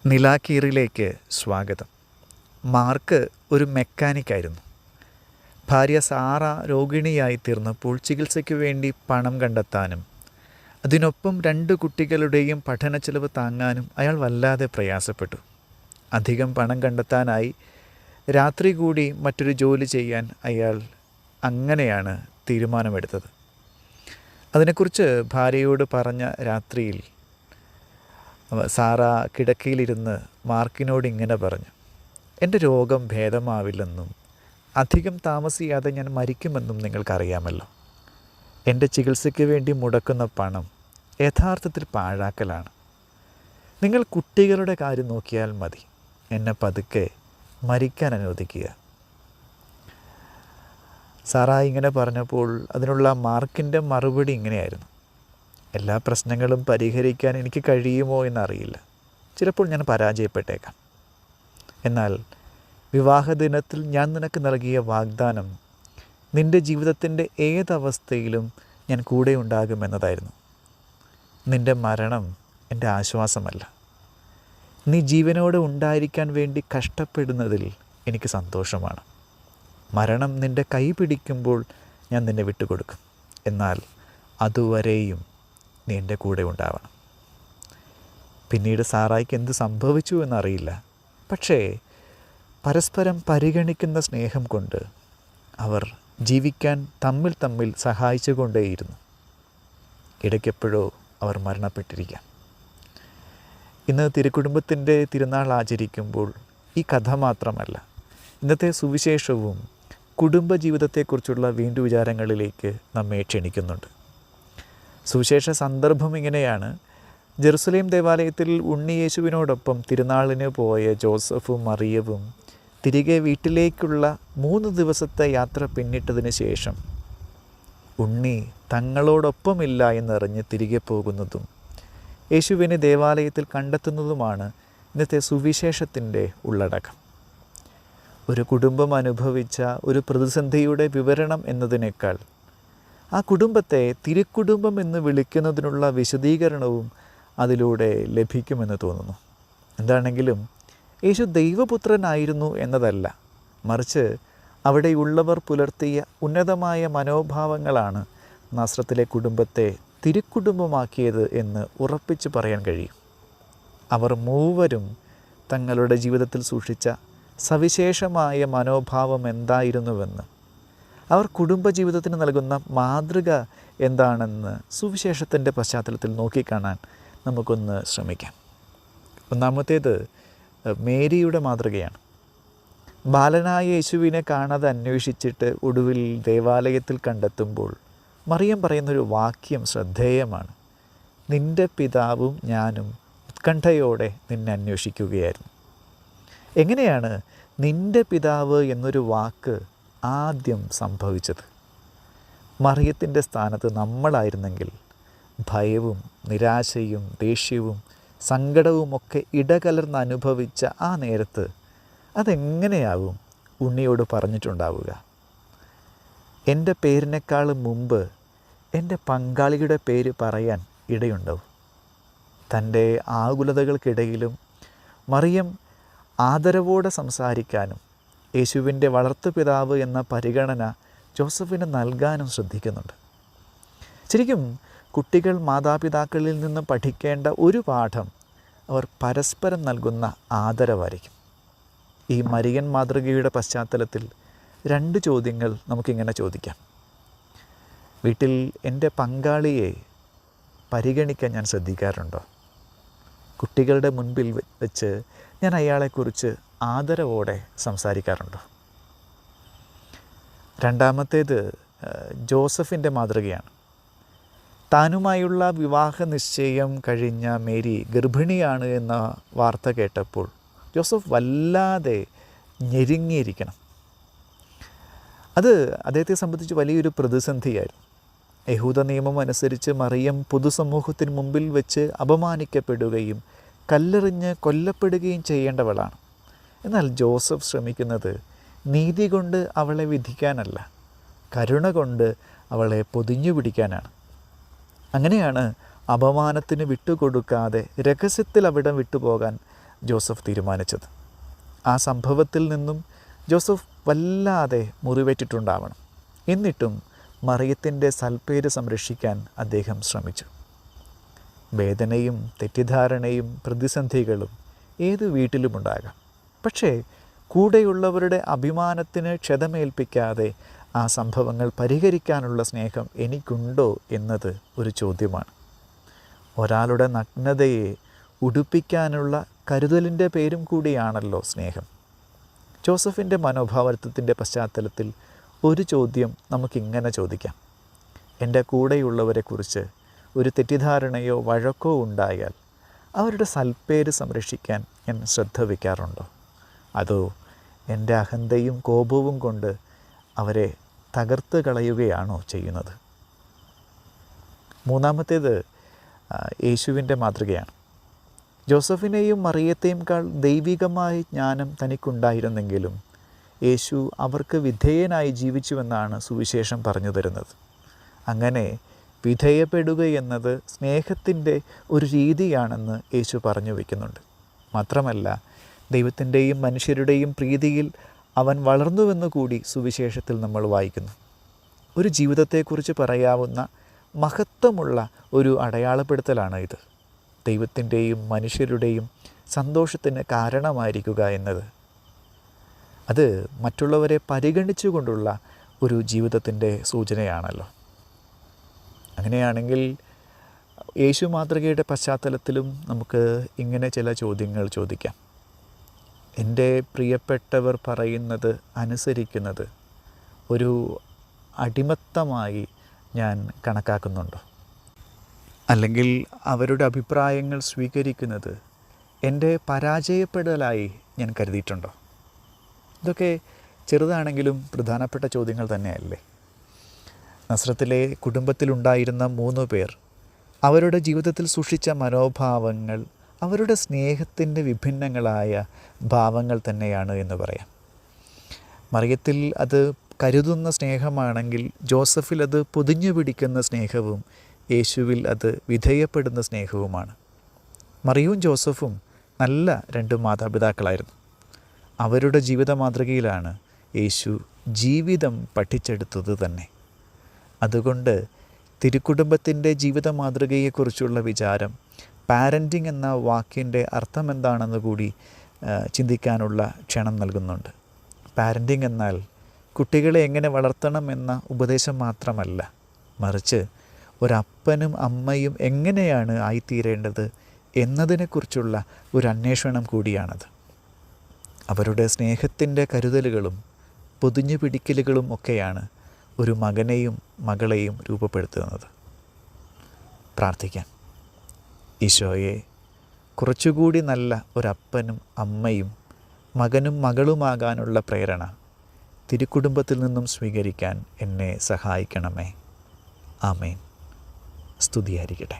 നിലാക്കീറിലേക്ക് സ്വാഗതം. മാർക്ക് ഒരു മെക്കാനിക്കായിരുന്നു. ഭാര്യ സാറ രോഗിണിയായി തീർന്നപ്പോൾ ചികിത്സയ്ക്ക് വേണ്ടി പണം കണ്ടെത്താനും അതിനൊപ്പം 2 കുട്ടികളുടെയും പഠന ചെലവ് താങ്ങാനും അയാൾ വല്ലാതെ പ്രയാസപ്പെട്ടു. അധികം പണം കണ്ടെത്താനായി രാത്രി കൂടി മറ്റൊരു ജോലി ചെയ്യാൻ അയാൾ അങ്ങനെയാണ് തീരുമാനമെടുത്തത്. അതിനെക്കുറിച്ച് ഭാര്യയോട് പറഞ്ഞ രാത്രിയിൽ സാറ കിടക്കയിലിരുന്ന് മാർക്കിനോട് ഇങ്ങനെ പറഞ്ഞു: എൻ്റെ രോഗം ഭേദമാവില്ലെന്നും അധികം താമസിയാതെ ഞാൻ മരിക്കുമെന്നും നിങ്ങൾക്കറിയാമല്ലോ. എൻ്റെ ചികിത്സയ്ക്ക് വേണ്ടി മുടക്കുന്ന പണം യഥാർത്ഥത്തിൽ പാഴാക്കലാണ്. നിങ്ങൾ കുട്ടികളുടെ കാര്യം നോക്കിയാൽ മതി. എന്നെ പതുക്കെ മരിക്കാൻ അനുവദിക്കുക. സാറ ഇങ്ങനെ പറഞ്ഞപ്പോൾ അതിനുള്ള മാർക്കിൻ്റെ മറുപടി ഇങ്ങനെയായിരുന്നു: എല്ലാ പ്രശ്നങ്ങളും പരിഹരിക്കാൻ എനിക്ക് കഴിയുമോ എന്നറിയില്ല. ചിലപ്പോൾ ഞാൻ പരാജയപ്പെട്ടേക്കാം. എന്നാൽ വിവാഹദിനത്തിൽ ഞാൻ നിനക്ക് നൽകിയ വാഗ്ദാനം നിൻ്റെ ജീവിതത്തിൻ്റെ ഏതവസ്ഥയിലും ഞാൻ കൂടെ ഉണ്ടാകുമെന്നതായിരുന്നു. നിൻ്റെ മരണം എൻ്റെ ആശ്വാസമല്ല. നീ ജീവനോടെ ഉണ്ടായിരിക്കാൻ വേണ്ടി കഷ്ടപ്പെടുന്നതിൽ എനിക്ക് സന്തോഷമാണ്. മരണം നിൻ്റെ കൈ പിടിക്കുമ്പോൾ ഞാൻ നിന്നെ വിട്ടുകൊടുക്കും. എന്നാൽ അതുവരെയും നീ എൻ്റെ കൂടെ ഉണ്ടാവണം. പിന്നീട് സാറായിക്ക് എന്ത് സംഭവിച്ചു എന്നറിയില്ല. പക്ഷേ പരസ്പരം പരിഗണിക്കുന്ന സ്നേഹം കൊണ്ട് അവർ ജീവിക്കാൻ തമ്മിൽ സഹായിച്ചു കൊണ്ടേയിരുന്നു. ഇടയ്ക്കെപ്പോഴോ അവർ മരണപ്പെട്ടിരിക്കാം. ഇന്ന് തിരുക്കുടുംബത്തിൻ്റെ തിരുനാൾ ആചരിക്കുമ്പോൾ ഈ കഥ മാത്രമല്ല, ഇന്നത്തെ സുവിശേഷവും കുടുംബജീവിതത്തെക്കുറിച്ചുള്ള വീണ്ടുവിചാരങ്ങളിലേക്ക് നമ്മെ ക്ഷണിക്കുന്നുണ്ട്. സുവിശേഷ സന്ദർഭം ഇങ്ങനെയാണ്: ജെറുസലേം ദേവാലയത്തിൽ ഉണ്ണിയേശുവിനോടൊപ്പം തിരുനാളിന് പോയ ജോസഫും മറിയവും തിരികെ വീട്ടിലേക്കുള്ള 3 ദിവസത്തെ യാത്ര പിന്നിട്ടതിന് ശേഷം ഉണ്ണി തങ്ങളോടൊപ്പമില്ല എന്നറിഞ്ഞ് തിരികെ പോകുന്നതും യേശുവിനെ ദേവാലയത്തിൽ കണ്ടെത്തുന്നതുമാണ് ഇന്നത്തെ സുവിശേഷത്തിൻ്റെ ഉള്ളടക്കം. ഒരു കുടുംബം അനുഭവിച്ച ഒരു പ്രതിസന്ധിയുടെ വിവരണം എന്നതിനേക്കാൾ ആ കുടുംബത്തെ തിരുക്കുടുംബം എന്ന് വിളിക്കുന്നതിനുള്ള വിശദീകരണവും അതിലൂടെ ലഭിക്കുമെന്ന് തോന്നുന്നു. എന്താണെങ്കിലും യേശു ദൈവപുത്രനായിരുന്നു എന്നതല്ല, മറിച്ച് അവിടെയുള്ളവർ പുലർത്തിയ ഉന്നതമായ മനോഭാവങ്ങളാണ് നാസറത്തിലെ കുടുംബത്തെ തിരുക്കുടുംബമാക്കിയത് എന്ന് ഉറപ്പിച്ച് പറയാൻ കഴിയും. അവർ മൂവരും തങ്ങളുടെ ജീവിതത്തിൽ സൂക്ഷിച്ച സവിശേഷമായ മനോഭാവം എന്തായിരുന്നുവെന്ന്, അവർ കുടുംബജീവിതത്തിന് നൽകുന്ന മാതൃക എന്താണെന്ന് സുവിശേഷത്തിൻ്റെ പശ്ചാത്തലത്തിൽ നോക്കിക്കാണാൻ നമുക്കൊന്ന് ശ്രമിക്കാം. ഒന്നാമത്തേത് മേരിയുടെ മാതൃകയാണ്. ബാലനായ യേശുവിനെ കാണാതെ അന്വേഷിച്ചിട്ട് ഒടുവിൽ ദേവാലയത്തിൽ കണ്ടെത്തുമ്പോൾ മറിയം പറയുന്നൊരു വാക്യം ശ്രദ്ധേയമാണ്: നിൻ്റെ പിതാവും ഞാനും ഉത്കണ്ഠയോടെ നിന്നെ അന്വേഷിക്കുകയായിരുന്നു. എങ്ങനെയാണ് നിൻ്റെ പിതാവ് എന്നൊരു വാക്ക് ആദ്യം സംഭവിച്ചത്? മറിയത്തിൻ്റെ സ്ഥാനത്ത് നമ്മളായിരുന്നെങ്കിൽ ഭയവും നിരാശയും ദേഷ്യവും സങ്കടവും ഒക്കെ ഇടകലർന്ന് അനുഭവിച്ച ആ നേരത്ത് അതെങ്ങനെയാവും ഉണ്ണിയോട് പറഞ്ഞിട്ടുണ്ടാവുക? എൻ്റെ പേരിനേക്കാൾ മുമ്പ് എൻ്റെ പങ്കാളിയുടെ പേര് പറയാൻ ഇടയുണ്ടാവും. തൻ്റെ ആകുലതകൾക്കിടയിലും മറിയം ആദരവോടെ സംസാരിക്കാനും യേശുവിൻ്റെ വളർത്തുപിതാവ് എന്ന പരിഗണന ജോസഫിന് നൽകാനും ശ്രദ്ധിക്കുന്നുണ്ട്. ശരിക്കും കുട്ടികൾ മാതാപിതാക്കളിൽ നിന്ന് പഠിക്കേണ്ട ഒരു പാഠം അവർ പരസ്പരം നൽകുന്ന ആദരവായിരിക്കും. ഈ മരിയൻ മാതൃകയുടെ പശ്ചാത്തലത്തിൽ 2 ചോദ്യങ്ങൾ നമുക്കിങ്ങനെ ചോദിക്കാം. വീട്ടിൽ എൻ്റെ പങ്കാളിയെ പരിഗണിക്കാൻ ഞാൻ ശ്രദ്ധിക്കാറുണ്ടോ? കുട്ടികളുടെ മുൻപിൽ വെച്ച് ഞാൻ അയാളെക്കുറിച്ച് ആദരവോടെ സംസാരിക്കാറുണ്ടോ? രണ്ടാമത്തേത് ജോസഫിൻ്റെ മാതൃകയാണ്. താനുമായുള്ള വിവാഹ നിശ്ചയം കഴിഞ്ഞ മേരി ഗർഭിണിയാണ് എന്ന വാർത്ത കേട്ടപ്പോൾ ജോസഫ് വല്ലാതെ ഞെരുങ്ങിയിരിക്കണം. അത് അദ്ദേഹത്തെ സംബന്ധിച്ച് വലിയൊരു പ്രതിസന്ധിയായിരുന്നു. യഹൂദ നിയമം അനുസരിച്ച് മറിയം പൊതുസമൂഹത്തിന് മുമ്പിൽ വെച്ച് അപമാനിക്കപ്പെടുകയും കല്ലെറിഞ്ഞ് കൊല്ലപ്പെടുകയും ചെയ്യേണ്ടവളാണ്. എന്നാൽ ജോസഫ് ശ്രമിക്കുന്നത് നീതി കൊണ്ട് അവളെ വിധിക്കാനല്ല, കരുണ കൊണ്ട് അവളെ പൊതിഞ്ഞു പിടിക്കാനാണ്. അങ്ങനെയാണ് അപമാനത്തിന് വിട്ടുകൊടുക്കാതെ രഹസ്യത്തിൽ അവിടം വിട്ടുപോകാൻ ജോസഫ് തീരുമാനിച്ചത്. ആ സംഭവത്തിൽ നിന്നും ജോസഫ് വല്ലാതെ മുറിവേറ്റിട്ടുണ്ടാവണം. എന്നിട്ടും മറിയത്തിൻ്റെ സൽപ്പേര് സംരക്ഷിക്കാൻ അദ്ദേഹം ശ്രമിച്ചു. വേദനയും തെറ്റിദ്ധാരണയും പ്രതിസന്ധികളും ഏത് വീട്ടിലുമുണ്ടാകാം. പക്ഷേ കൂടെയുള്ളവരുടെ അഭിമാനത്തിന് ക്ഷതമേൽപ്പിക്കാതെ ആ സംഭവങ്ങൾ പരിഹരിക്കാനുള്ള സ്നേഹം എനിക്കുണ്ടോ എന്നത് ഒരു ചോദ്യമാണ്. ഒരാളുടെ നഗ്നതയെ ഉടുപ്പിക്കാനുള്ള കരുതലിൻ്റെ പേരും കൂടിയാണല്ലോ സ്നേഹം. ജോസഫിൻ്റെ മനോഭാവത്വത്തിൻ്റെ പശ്ചാത്തലത്തിൽ ഒരു ചോദ്യം നമുക്കിങ്ങനെ ചോദിക്കാം: എൻ്റെ കൂടെയുള്ളവരെക്കുറിച്ച് ഒരു തെറ്റിദ്ധാരണയോ വഴക്കോ ഉണ്ടായാൽ അവരുടെ സൽപ്പേര് സംരക്ഷിക്കാൻ ഞാൻ ശ്രദ്ധ വയ്ക്കാറുണ്ടോ? അതോ എൻ്റെ അഹന്തയും കോപവും കൊണ്ട് അവരെ തകർത്ത് കളയുകയാണോ ചെയ്യുന്നത്? മൂന്നാമത്തേത് യേശുവിൻ്റെ മാതൃകയാണ്. ജോസഫിനെയും മറിയത്തെയുംക്കാൾ ദൈവികമായ ജ്ഞാനം തനിക്കുണ്ടായിരുന്നെങ്കിലും യേശു അവർക്ക് വിധേയനായി ജീവിച്ചുവെന്നാണ് സുവിശേഷം പറഞ്ഞു തരുന്നത്. അങ്ങനെ വിധേയപ്പെടുക എന്നത് സ്നേഹത്തിൻ്റെ ഒരു രീതിയാണെന്ന് യേശു പറഞ്ഞു വയ്ക്കുന്നുണ്ട്. മാത്രമല്ല, ദൈവത്തിൻ്റെയും മനുഷ്യരുടെയും പ്രീതിയിൽ അവൻ വളർന്നുവെന്ന് കൂടി സുവിശേഷത്തിൽ നമ്മൾ വായിക്കുന്നു. ഒരു ജീവിതത്തെക്കുറിച്ച് പറയാവുന്ന മഹത്വമുള്ള ഒരു അടയാളപ്പെടുത്തലാണ് ഇത്. ദൈവത്തിൻ്റെയും മനുഷ്യരുടെയും സന്തോഷത്തിന് കാരണമായിരിക്കുക എന്നത്. അത് മറ്റുള്ളവരെ പരിഗണിച്ചുകൊണ്ടുള്ള ഒരു ജീവിതത്തിൻ്റെ സൂചനയാണല്ലോ. അങ്ങനെയാണെങ്കിൽ യേശു മാതൃകയുടെ പശ്ചാത്തലത്തിലും നമുക്ക് ഇങ്ങനെ ചില ചോദ്യങ്ങൾ ചോദിക്കാം. എൻ്റെ പ്രിയപ്പെട്ടവർ പറയുന്നത് അനുസരിക്കുന്നത് ഒരു അടിമത്തമായി ഞാൻ കണക്കാക്കുന്നുണ്ടോ? അല്ലെങ്കിൽ അവരുടെ അഭിപ്രായങ്ങൾ സ്വീകരിക്കുന്നത് എൻ്റെ പരാജയപ്പെടലായി ഞാൻ കരുതിയിട്ടുണ്ടോ? ഇതൊക്കെ ചെറുതാണെങ്കിലും പ്രധാനപ്പെട്ട ചോദ്യങ്ങൾ തന്നെയല്ലേ. നസ്രത്തിലെ കുടുംബത്തിലുണ്ടായിരുന്ന 3 പേർ അവരുടെ ജീവിതത്തിൽ സൂക്ഷിച്ച മനോഭാവങ്ങൾ അവരുടെ സ്നേഹത്തിൻ്റെ വിഭിന്നങ്ങളായ ഭാവങ്ങൾ തന്നെയാണ് എന്ന് പറയാം. മറിയത്തിൽ അത് കരുതുന്ന സ്നേഹമാണെങ്കിൽ ജോസഫിൽ അത് പൊതിഞ്ഞു പിടിക്കുന്ന സ്നേഹവും യേശുവിൽ അത് വിധേയപ്പെടുന്ന സ്നേഹവുമാണ്. മറിയവും ജോസഫും നല്ല 2 മാതാപിതാക്കളായിരുന്നു. അവരുടെ ജീവിത മാതൃകയിലാണ് യേശു ജീവിതം പഠിച്ചെടുത്തത് തന്നെ. അതുകൊണ്ട് തിരുക്കുടുംബത്തിൻ്റെ ജീവിത മാതൃകയെക്കുറിച്ചുള്ള വിചാരം, പാരൻറ്റിങ് എന്ന വാക്കിൻ്റെ അർത്ഥം എന്താണെന്ന് കൂടി ചിന്തിക്കാനുള്ള ക്ഷണം നൽകുന്നുണ്ട്. പാരൻറ്റിങ് എന്നാൽ കുട്ടികളെ എങ്ങനെ വളർത്തണം എന്ന ഉപദേശം മാത്രമല്ല, മറിച്ച് ഒരപ്പനും അമ്മയും എങ്ങനെയാണ് ആയിത്തീരേണ്ടത് എന്നതിനെക്കുറിച്ചുള്ള ഒരു അന്വേഷണം കൂടിയാണത്. അവരുടെ സ്നേഹത്തിൻ്റെ കരുതലുകളും പൊതിഞ്ഞു പിടിക്കലുകളും ഒക്കെയാണ് ഒരു മകനെയും മകളെയും രൂപപ്പെടുത്തുന്നത്. പ്രാർത്ഥിക്കാം. ഈശോയെ, കുറച്ചുകൂടി നല്ല ഒരപ്പനും അമ്മയും മകനും മകളുമാകാനുള്ള പ്രേരണ തിരുക്കുടുംബത്തിൽ നിന്നും സ്വീകരിക്കാൻ എന്നെ സഹായിക്കണമേ. ആമേൻ. സ്തുതിയായിരിക്കട്ടെ.